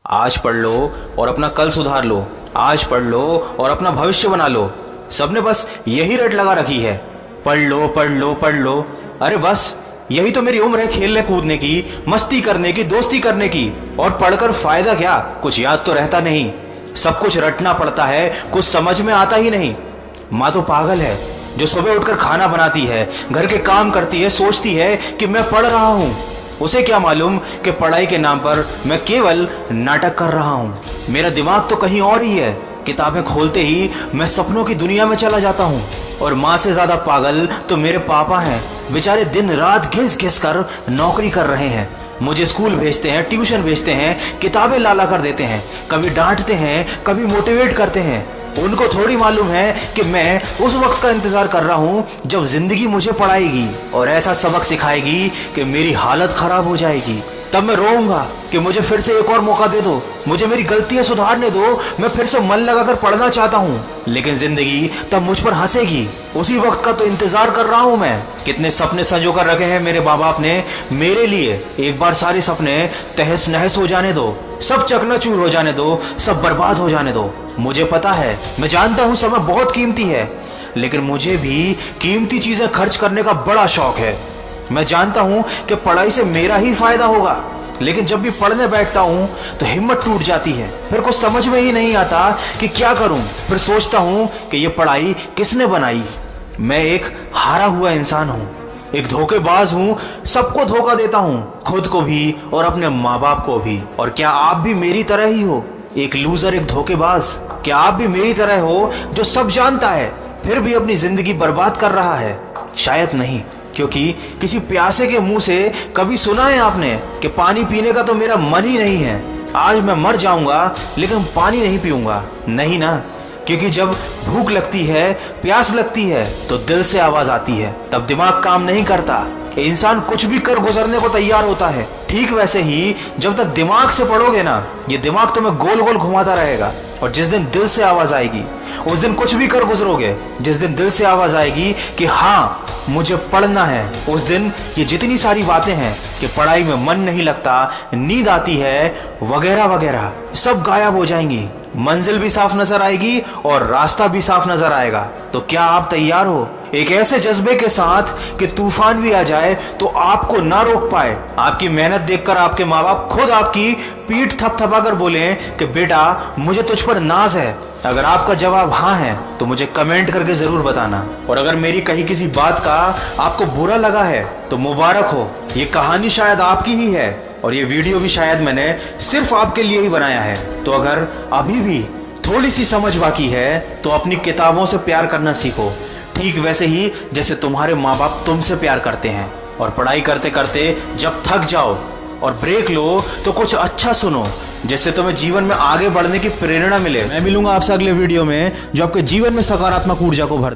आज पढ़ लो और अपना कल सुधार लो, आज पढ़ लो और अपना भविष्य बना लो। सबने बस यही रट लगा रखी है, पढ़ लो पढ़ लो पढ़ लो। अरे बस यही तो मेरी उम्र है, खेलने कूदने की, मस्ती करने की, दोस्ती करने की। और पढ़कर फायदा क्या, कुछ याद तो रहता नहीं। सब कुछ रटना पड़ता है, कुछ समझ में आता ही नहीं। माँ तो पागल है जो सुबह उठकर खाना बनाती है, घर के काम करती है, सोचती है कि मैं पढ़ रहा हूँ। उसे क्या मालूम कि पढ़ाई के नाम पर मैं केवल नाटक कर रहा हूँ। मेरा दिमाग तो कहीं और ही है। किताबें खोलते ही मैं सपनों की दुनिया में चला जाता हूँ। और माँ से ज्यादा पागल तो मेरे पापा हैं। बेचारे दिन रात घिस घिस कर नौकरी कर रहे हैं। मुझे स्कूल भेजते हैं, ट्यूशन भेजते हैं, किताबें लाला कर देते हैं, कभी डांटते हैं, कभी मोटिवेट करते हैं। उनको थोड़ी मालूम है कि मैं उस वक्त का इंतजार कर रहा हूँ जब जिंदगी मुझे पढ़ाएगी और ऐसा सबक सिखाएगी कि मेरी हालत खराब हो जाएगी। तब मैं रोऊंगा कि मुझे फिर से एक और मौका दे दो, मुझे मेरी गलतियां सुधारने दो, मैं फिर से मन लगाकर पढ़ना चाहता हूँ। लेकिन जिंदगी तब मुझ पर हंसेगी। उसी वक्त का तो इंतजार कर रहा हूँ मैं। कितने सपने संजो कर रखे हैं मेरे माँ बाप ने मेरे लिए। एक बार सारे सपने तहस नहस हो जाने दो, सब चकनाचूर हो जाने दो, सब बर्बाद हो जाने दो। मुझे पता है, मैं जानता हूँ समय बहुत कीमती है, लेकिन मुझे भी कीमती चीजें खर्च करने का बड़ा शौक है। मैं जानता हूं कि पढ़ाई से मेरा ही फायदा होगा, लेकिन जब भी पढ़ने बैठता हूं तो हिम्मत टूट जाती है। फिर कुछ समझ में ही नहीं आता कि क्या करूं। फिर सोचता हूं कि ये पढ़ाई किसने बनाई। मैं एक हारा हुआ इंसान हूं, एक धोखेबाज हूं, सबको धोखा देता हूं, खुद को भी और अपने माँ बाप को भी। और क्या आप भी मेरी तरह ही हो, एक लूजर, एक धोखेबाज? क्या आप भी मेरी तरह हो जो सब जानता है फिर भी अपनी जिंदगी बर्बाद कर रहा है? शायद नहीं, क्योंकि किसी प्यासे के मुंह से कभी सुना है आपने कि पानी पीने का तो मेरा मन ही नहीं है, आज मैं मर जाऊंगा लेकिन पानी नहीं पीऊंगा? नहीं ना, क्योंकि जब भूख लगती है, प्यास लगती है तो दिल से आवाज आती है, तब दिमाग काम नहीं करता। इंसान कुछ भी कर गुजरने को तैयार होता है। ठीक वैसे ही जब तक दिमाग से पढ़ोगे ना, ये दिमाग तुम्हें गोल गोल घुमाता रहेगा। और जिस दिन दिल से आवाज आएगी उस दिन कुछ भी कर गुजरोगे। जिस दिन दिल से आवाज आएगी कि हाँ मुझे पढ़ना है, उस दिन ये जितनी सारी बातें हैं कि पढ़ाई में मन नहीं लगता, नींद आती है, वगैरह वगैरह, सब गायब हो जाएंगी। मंजिल भी साफ नजर आएगी और रास्ता भी साफ नजर आएगा। तो क्या आप तैयार हो एक ऐसे जज्बे के साथ कि तूफान भी आ जाए तो आपको ना रोक पाए? आपकी मेहनत देखकर आपके माँ बाप खुद आपकी पीठ थपथपा कर बोले कि बेटा मुझे तुझ पर नाज है। अगर आपका जवाब हाँ है तो मुझे कमेंट करके जरूर बताना। और अगर मेरी कहीं किसी बात का आपको बुरा लगा है तो मुबारक हो, ये कहानी शायद आपकी ही है और ये वीडियो भी शायद मैंने सिर्फ आपके लिए ही बनाया है। तो अगर अभी भी थोड़ी सी समझ बाकी है तो अपनी किताबों से प्यार करना सीखो, ठीक वैसे ही जैसे तुम्हारे माँ बाप तुमसे प्यार करते हैं। और पढ़ाई करते करते जब थक जाओ और ब्रेक लो तो कुछ अच्छा सुनो, जिससे तुम्हें जीवन में आगे बढ़ने की प्रेरणा मिले। मैं मिलूंगा आपसे अगले वीडियो में जो आपके जीवन में सकारात्मक ऊर्जा को भर